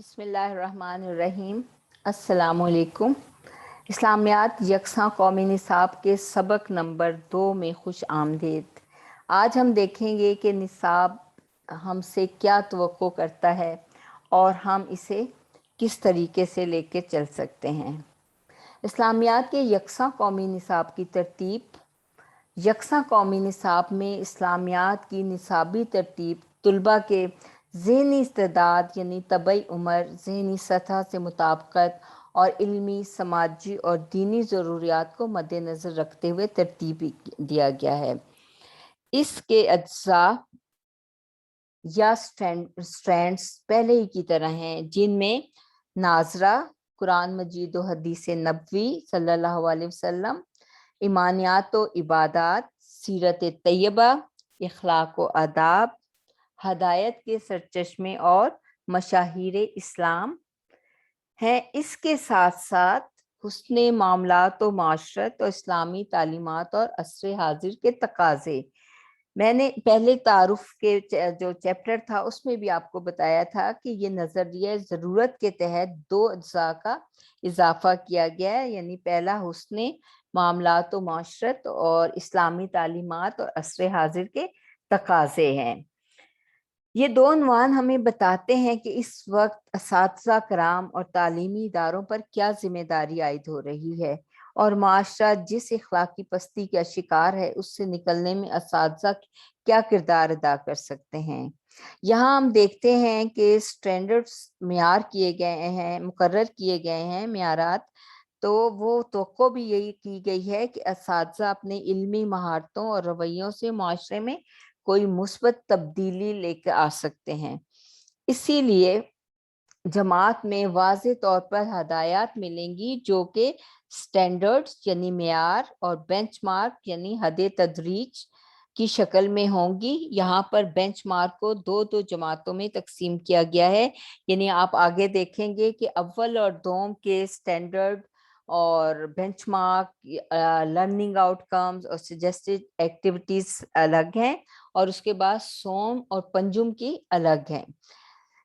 बिस्मिल्लाहिर्रहमानिर्रहीम। अस्सलामु अलैकुम। इस्लामियात यकसा कौमी निसाब के सबक नंबर 2 में खुश आमदीद। आज हम देखेंगे कि निसाब हमसे क्या तवक्को करता है और हम इसे किस तरीके से लेके चल सकते हैं। इस्लामियात के यकसा कौमी निसाब की तरतीब। यकसा कौमी निसाब में इस्लामियात की निसाबी तरतीब तुलबा के ज़हनी इस्तेदाद यानी तबई उम्र, ज़हनी सतह से मुताबिकत और इल्मी, समाजी और दीनी ज़रूरियात को मद्देनज़र रखते हुए तरतीब दिया गया है। इसके अज्जा या स्ट्रैंड्स पहले ही की तरह हैं, जिनमें नाजरा, कुरान मजीद व हदीस नबवी सल्लल्लाहु अलैहि वसल्लम, ईमानियात व इबादात, सीरत तैयबा, इखलाक व आदाब, हदायत के सरचश्मे और मशाहिर इस्लाम है। इसके साथ साथ हुस्ने मामलात व माशरत और इस्लामी तालीमात और अस्र हाजिर के तकाजे। मैंने पहले तारुफ के जो चैप्टर था उसमें भी आपको बताया था कि ये नज़रिया ज़रूरत के तहत 2 अज्जा का इजाफा किया गया है, यानी पहला हुस्ने मामलात व माशरत और इस्लामी तालीमात और अस्र हाजिर के तकाजे हैं। ये 2 उन्वान हमें बताते हैं कि इस वक्त असातिज़ा कराम और तालीमी इदारों पर क्या जिम्मेदारी आयद हो रही है और माशरा जिस इखलाकी पस्ती का शिकार है उससे निकलने में असातिज़ा क्या किरदार अदा कर सकते हैं। यहाँ हम देखते हैं कि स्टैंडर्ड्स मेयार किए गए हैं, मुकर्रर किए गए हैं मेयारात, तो वो तवक्को भी यही की गई है कि असातिज़ा अपने इल्मी महारतों और रवैयों से माशरे में कोई मुस्बत तब्दीली लेकर आ सकते हैं। इसीलिए जमात में वाज़े तौर पर हदायत मिलेंगी जो कि स्टैंडर्ड्स यानी मेयार और बेंचमार्क यानी हद तदरीज की शक्ल में होंगी। यहाँ पर बेंचमार्क को 2 जमातों में तकसीम किया गया है, यानी आप आगे देखेंगे कि अव्वल और दोम के स्टैंडर्ड और बेंचमार्क, लर्निंग आउटकम्स और सजेस्टेड एक्टिविटीज अलग हैं और उसके बाद सोम और पंजुम की अलग हैं।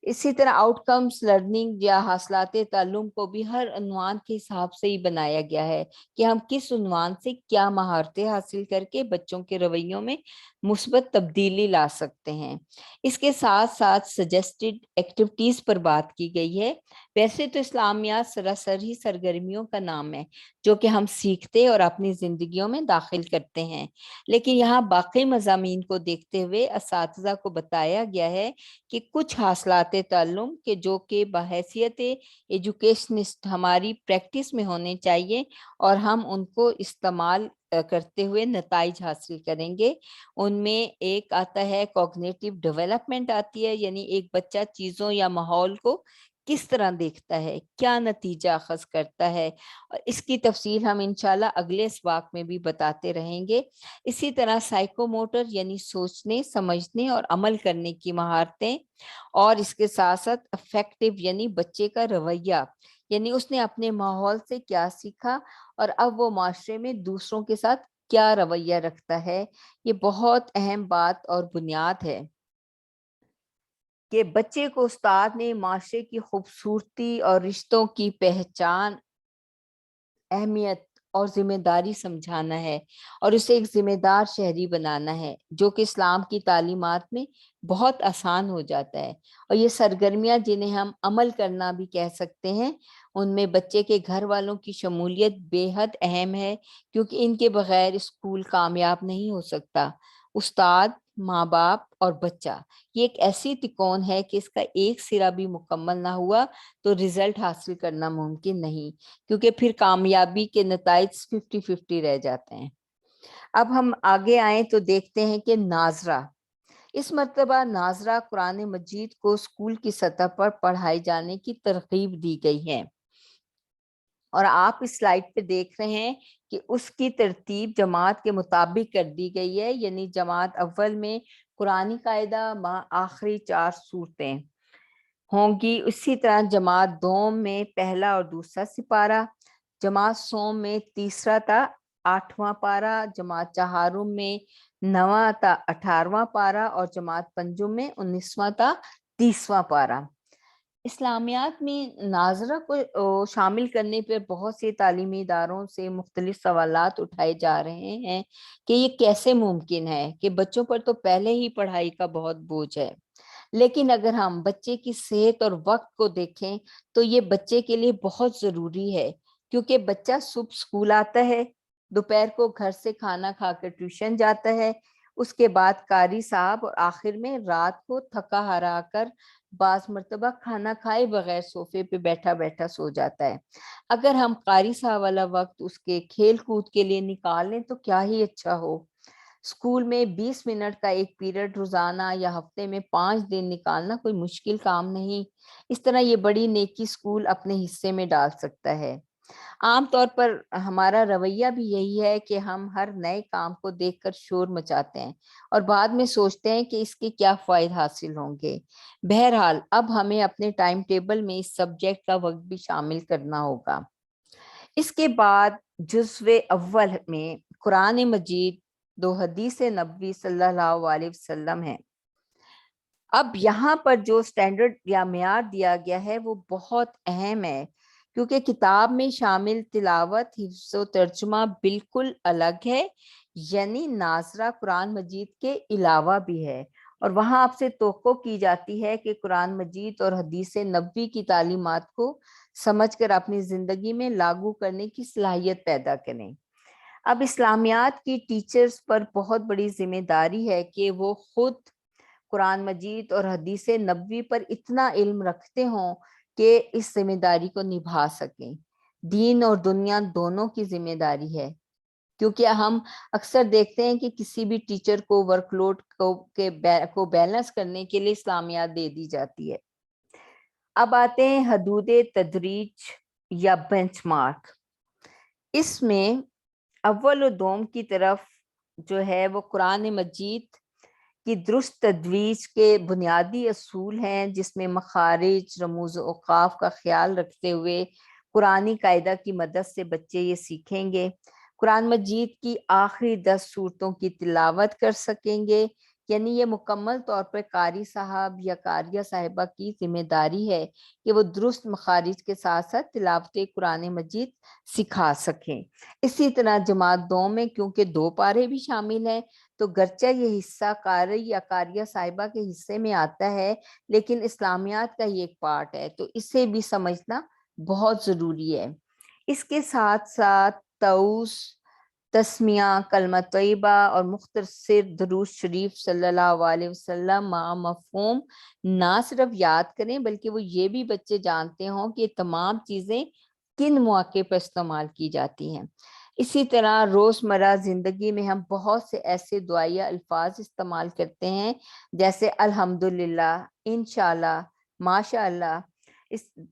इसी तरह आउटकम्स लर्निंग या हासिलात ताल्लुम को भी हर उन्वान के हिसाब से ही बनाया गया है कि हम किस उन्वान से क्या महारतें हासिल करके बच्चों के रवैयों में मुस्बत तब्दीली ला सकते हैं। इसके साथ साथ सजेस्टेड एक्टिविटीज पर बात की गई है। वैसे तो इस्लामियात सरासर ही सरगर्मियों का नाम है जो कि हम सीखते और अपनी जिंदगियों में दाखिल करते हैं, लेकिन यहाँ बाकी मज़ामीन को देखते हुए असातिज़ा को बताया गया है कि कुछ हासिलात ताल्लुम के जो कि बहैसियत एजुकेशनिस्ट हमारी प्रैक्टिस में होने चाहिए और हम उनको इस्तेमाल करते हुए नताइज हासिल करेंगे। उनमें एक आता है कॉग्निटिव डेवलपमेंट आती है, यानी एक बच्चा चीज़ों या माहौल को किस तरह देखता है, क्या नतीजा अखज़ करता है, और इसकी तफसील हम इंशाल्लाह अगले सबाक में भी बताते रहेंगे। इसी तरह साइकोमोटर यानी सोचने, समझने और अमल करने की महारतें, और इसके साथ साथ अफेक्टिव यानी बच्चे का रवैया, यानी उसने अपने माहौल से क्या सीखा और अब वो माशरे में दूसरों के साथ क्या रवैया रखता है। ये बहुत अहम बात और बुनियाद है कि बच्चे को उस्ताद ने माशरे की खूबसूरती और रिश्तों की पहचान, अहमियत और जिम्मेदारी समझाना है और उसे एक जिम्मेदार शहरी बनाना है, जो कि इस्लाम की तालीमात में बहुत आसान हो जाता है। और ये सरगर्मियाँ जिन्हें हम अमल करना भी कह सकते हैं, उनमें बच्चे के घर वालों की शमूलियत बेहद अहम है, क्योंकि इनके बगैर स्कूल कामयाब नहीं हो सकता। उस्ताद, माँ बाप और बच्चा, ये एक ऐसी तिकोन है कि इसका एक सिरा भी मुकम्मल ना हुआ तो रिजल्ट हासिल करना मुमकिन नहीं, क्योंकि फिर कामयाबी के नताइज 50-50 रह जाते हैं। अब हम आगे आए तो देखते हैं कि नाजरा, इस मर्तबा नाजरा कुरान मजीद को स्कूल की सतह पर पढ़ाए जाने की तरगीब दी गई है और आप इस स्लाइड पे देख रहे हैं कि उसकी तरतीब जमात के मुताबिक कर दी गई है, यानी जमात अव्वल में कुरानी कायदा आखिरी 4 सूरतें होंगी। इसी तरह जमात दोम में पहला और दूसरा सिपारा, जमात सोम में तीसरा था 8वां पारा, जमात चहारुम में 9वां था 18वां पारा और जमात पंजुम में 19वां था 30वां पारा। اسلامیات میں ناظرہ کو شامل کرنے پر بہت سے تعلیمی اداروں سے مختلف سوالات اٹھائے جا رہے ہیں کہ یہ کیسے ممکن ہے کہ بچوں پر تو پہلے ہی پڑھائی کا بہت بوجھ ہے، لیکن اگر ہم بچے کی صحت اور وقت کو دیکھیں تو یہ بچے کے لیے بہت ضروری ہے، کیونکہ بچہ صبح اسکول آتا ہے، دوپہر کو گھر سے کھانا کھا کر ٹیوشن جاتا ہے، اس کے بعد قاری صاحب اور آخر میں رات کو تھکا ہرا کر بعض مرتبہ کھانا کھائے بغیر صوفے پہ بیٹھا بیٹھا سو جاتا ہے۔ اگر ہم قاری صاحب والا وقت اس کے کھیل کود کے لیے نکال لیں تو کیا ہی اچھا ہو۔ اسکول میں 20 منٹ کا ایک پیریڈ روزانہ یا ہفتے میں 5 دن نکالنا کوئی مشکل کام نہیں۔ اس طرح یہ بڑی نیکی اسکول اپنے حصے میں ڈال سکتا ہے۔ عام طور پر ہمارا رویہ بھی یہی ہے کہ ہم ہر نئے کام کو دیکھ کر شور مچاتے ہیں اور بعد میں سوچتے ہیں کہ اس کے کیا فوائد حاصل ہوں گے۔ بہرحال اب ہمیں اپنے ٹائم ٹیبل میں اس سبجیکٹ کا وقت بھی شامل کرنا ہوگا۔ اس کے بعد جزو اول میں قرآن مجید 2 حدیث نبوی صلی اللہ علیہ وسلم ہے۔ اب یہاں پر جو سٹینڈرڈ یا معیار دیا گیا ہے وہ بہت اہم ہے، کیونکہ کتاب میں شامل تلاوت، حفظ و ترجمہ بالکل الگ ہے، یعنی ناظرہ قرآن مجید کے علاوہ بھی ہے، اور وہاں آپ سے توقع کی جاتی ہے کہ قرآن مجید اور حدیث نبوی کی تعلیمات کو سمجھ کر اپنی زندگی میں لاگو کرنے کی صلاحیت پیدا کریں۔ اب اسلامیات کی ٹیچرز پر بہت بڑی ذمہ داری ہے کہ وہ خود قرآن مجید اور حدیث نبوی پر اتنا علم رکھتے ہوں کہ اس ذمہ داری کو نبھا سکیں۔ دین اور دنیا دونوں کی ذمہ داری ہے، کیونکہ ہم اکثر دیکھتے ہیں کہ کسی بھی ٹیچر کو ورک لوڈ کو بیلنس کرنے کے لیے اسلامیات دے دی جاتی ہے۔ اب آتے ہیں حدود تدریج یا بینچ مارک۔ اس میں اول و دوم کی طرف جو ہے وہ قرآن مجید کی درست تدویج کے بنیادی اصول ہیں، جس میں مخارج، رموز و اوقاف کا خیال رکھتے ہوئے قرآنی قاعدہ کی مدد سے بچے یہ سیکھیں گے۔ قرآن مجید کی آخری 10 سورتوں کی تلاوت کر سکیں گے، یعنی یہ مکمل طور پر قاری صاحب یا قاریہ صاحبہ کی ذمہ داری ہے کہ وہ درست مخارج کے ساتھ ساتھ تلاوت قرآن مجید سکھا سکیں۔ اسی طرح جماعت 2 میں کیونکہ 2 پارے بھی شامل ہیں تو گرچہ یہ حصہ قاری یا قاریہ صاحبہ کے حصے میں آتا ہے، لیکن اسلامیات کا یہ ایک پارٹ ہے، تو اسے بھی سمجھنا بہت ضروری ہے۔ اس کے ساتھ ساتھ توس، تسمیہ، کلمہ طیبہ اور مختصر درود شریف صلی اللہ علیہ وسلم مع مفہوم نہ صرف یاد کریں بلکہ وہ یہ بھی بچے جانتے ہوں کہ یہ تمام چیزیں کن مواقع پر استعمال کی جاتی ہیں۔ اسی طرح روزمرہ زندگی میں ہم بہت سے ایسے دعائیہ الفاظ استعمال کرتے ہیں جیسے الحمدللہ، انشاءاللہ، ماشاءاللہ۔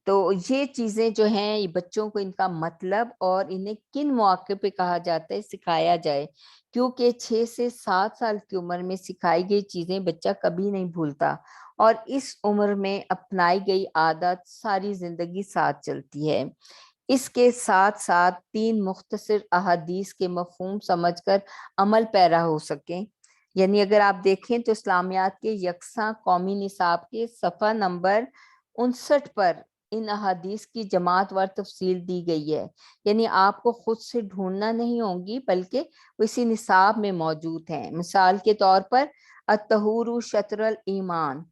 تو یہ چیزیں جو ہیں یہ بچوں کو ان کا مطلب اور انہیں کن مواقع پہ کہا جاتا ہے سکھایا جائے، کیونکہ 6 سے 7 سال کی عمر میں سکھائی گئی چیزیں بچہ کبھی نہیں بھولتا، اور اس عمر میں اپنائی گئی عادت ساری زندگی ساتھ چلتی ہے۔ اس کے ساتھ ساتھ 3 مختصر احادیث کے مفہوم سمجھ کر عمل پیرا ہو سکیں، یعنی اگر آپ دیکھیں تو اسلامیات کے یکساں قومی نصاب کے صفحہ نمبر 59 پر ان احادیث کی جماعت وار تفصیل دی گئی ہے، یعنی آپ کو خود سے ڈھونڈنا نہیں ہوگی بلکہ وہ اسی نصاب میں موجود ہیں۔ مثال کے طور پر الطہور شطر الایمان،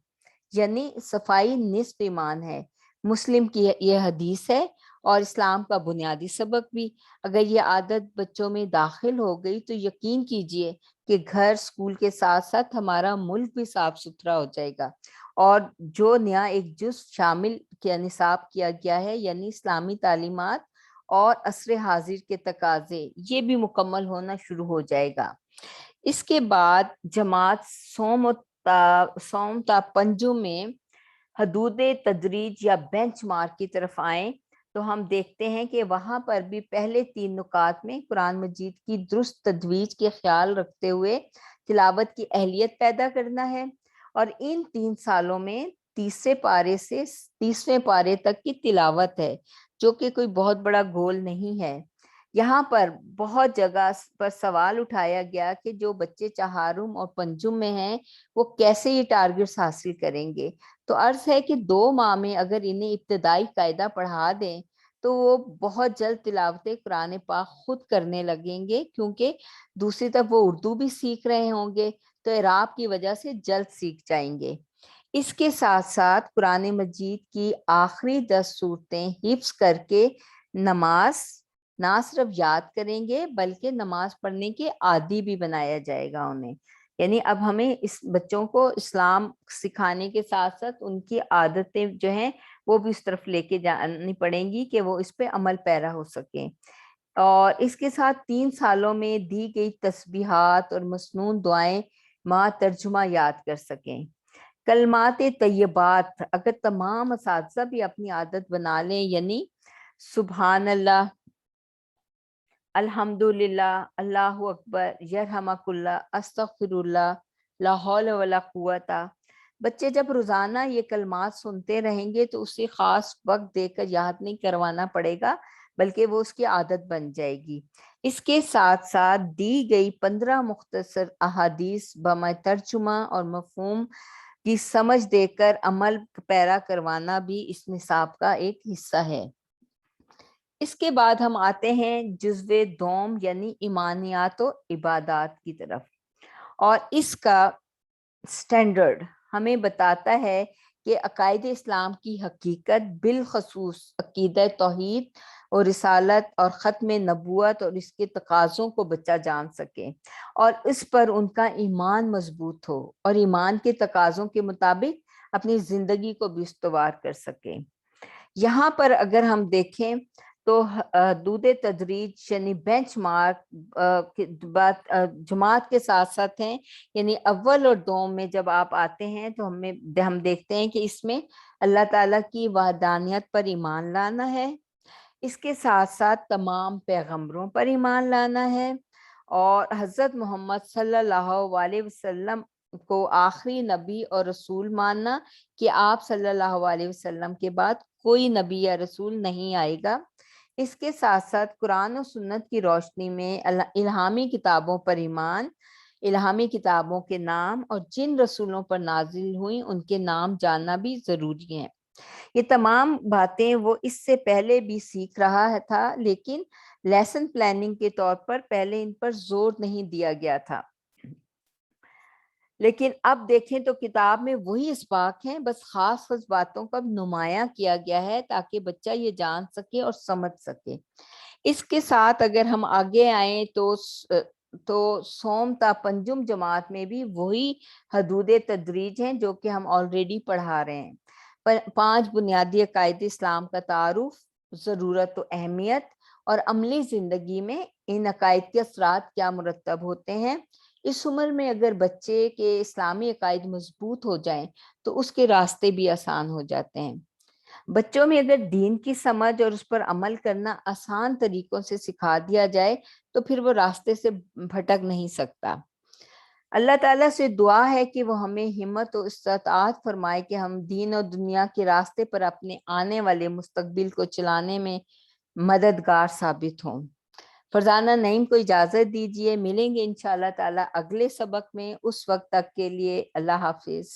یعنی صفائی نصف ایمان ہے، مسلم کی یہ حدیث ہے اور اسلام کا بنیادی سبق بھی۔ اگر یہ عادت بچوں میں داخل ہو گئی تو یقین کیجئے کہ گھر، اسکول کے ساتھ ساتھ ہمارا ملک بھی صاف ستھرا ہو جائے گا، اور جو نیا ایک جز شامل کیا نصاب کیا گیا ہے، یعنی اسلامی تعلیمات اور عصر حاضر کے تقاضے، یہ بھی مکمل ہونا شروع ہو جائے گا۔ اس کے بعد جماعت سوم تا پنجم میں حدود تدریج یا بینچ مارک کی طرف آئیں تو ہم دیکھتے ہیں کہ وہاں پر بھی پہلے 3 نکات میں قرآن مجید کی درست تدویج کے خیال رکھتے ہوئے تلاوت کی اہلیت پیدا کرنا ہے، اور ان 3 سالوں میں 30 پارے سے 30ویں پارے تک کی تلاوت ہے، جو کہ کوئی بہت بڑا گول نہیں ہے۔ यहाँ पर बहुत जगह पर सवाल उठाया गया कि जो बच्चे चहारुम और पंजुम में हैं वो कैसे ये टारगेट्स हासिल करेंगे। तो अर्ज है कि 2 माह में अगर इन्हें इब्तदाई कायदा पढ़ा दें तो वो बहुत जल्द तिलावत कुरान पाक खुद करने लगेंगे, क्योंकि दूसरी तरफ वो उर्दू भी सीख रहे होंगे तो इराब की वजह से जल्द सीख जाएंगे। इसके साथ साथ कुरान मजीद की आखिरी 10 सूरतें हिफ्ज करके नमाज ना सिर्फ याद करेंगे बल्कि नमाज पढ़ने के आदी भी बनाया जाएगा उन्हें। यानी अब हमें इस बच्चों को इस्लाम सिखाने के साथ साथ उनकी आदतें जो हैं वो भी इस तरफ लेके जानी पड़ेंगी कि वो इस पे अमल पैरा हो सके। और इसके साथ 3 सालों में दी गई तस्बीहात और मसनून दुआएं माँ तर्जुमा याद कर सकें। कलमात तय्यबात अगर तमाम असातिज़ा भी अपनी आदत बना लें, यानी सुबहान अल्लाह, अल्हम्दुलिल्लाह, अल्लाहु अकबर, यरहमकुल्लाह, अस्तगफिरुल्लाह, ला हौला वला कुव्वता। बच्चे जब रोजाना ये कलमात सुनते रहेंगे तो उसे खास वक्त देकर याद नहीं करवाना पड़ेगा, बल्कि वो उसकी आदत बन जाएगी। इसके साथ साथ दी गई 15 मुख्तसर अहादीस बमा तर्जुमा और मफहूम की समझ देकर अमल पैरा करवाना भी इस निसाब का एक हिस्सा है। इसके बाद हम आते हैं जुज़्वे दोम यानी ईमानियात और इबादात की तरफ। और इसका स्टैंडर्ड हमें बताता है कि अकायद इस्लाम की हकीकत बिलखसूस अकीदा तौहीद और रिसालत और ख़त्म नबूवत और इसके तकाज़ों को बच्चा जान सके और इस पर उनका ईमान मजबूत हो और ईमान के तकाज़ों के मुताबिक अपनी ज़िंदगी को भी इस्तवार कर सके। यहाँ पर अगर हम देखें तो दूदे तदरीज यानी बेंच मार्क की बात जमात के साथ साथ हैं। यानी अव्वल और दोम में जब आप आते हैं तो हम देखते हैं कि इसमें अल्लाह ताला की वहदानियत पर ईमान लाना है, इसके साथ साथ तमाम पैगंबरों पर ईमान लाना है और हज़रत मोहम्मद सल्लल्लाहु अलैहि वसल्लम को आखिरी नबी और रसूल मानना कि आप सल्लल्लाहु अलैहि वसल्लम के बाद कोई नबी या रसूल नहीं आएगा। इसके साथ साथ कुरान और सुन्नत की रोशनी में इल्हामी किताबों पर ईमान, इल्हामी किताबों के नाम और जिन रसूलों पर नाजिल हुई उनके नाम जानना भी जरूरी है। ये तमाम बातें वो इससे पहले भी सीख रहा है था, लेकिन लेसन प्लानिंग के तौर पर पहले इन पर जोर नहीं दिया गया था। लेकिन अब देखें तो किताब में वही इसबाक हैं, बस खास खास बातों का नुमाया किया गया है ताकि बच्चा ये जान सके और समझ सके। इसके साथ अगर हम आगे आए तो सोम ता पंजुम जमात में भी वही हदूद तदरीज हैं जो कि हम ऑलरेडी पढ़ा रहे हैं। 5 बुनियादी अकायद इस्लाम का तारुफ, ज़रूरत व अहमियत और अमली ज़िंदगी में इन अकायद के असरात क्या मुरतब होते हैं। इस उम्र में अगर बच्चे के इस्लामी अकायद मजबूत हो जाएं तो उसके रास्ते भी आसान हो जाते हैं। बच्चों में अगर दीन की समझ और उस पर अमल करना आसान तरीकों से सिखा दिया जाए तो फिर वो रास्ते से भटक नहीं सकता। अल्लाह ताला से दुआ है कि वो हमें हिम्मत और इस्तात फरमाए कि हम दीन और दुनिया के रास्ते पर अपने आने वाले मुस्तकबिल को चलाने में मददगार साबित हों। फरजाना नईम को इजाज़त दीजिए, मिलेंगे इंशाअल्लाह ताला अगले सबक में। उस वक्त तक के लिए अल्लाह हाफिज।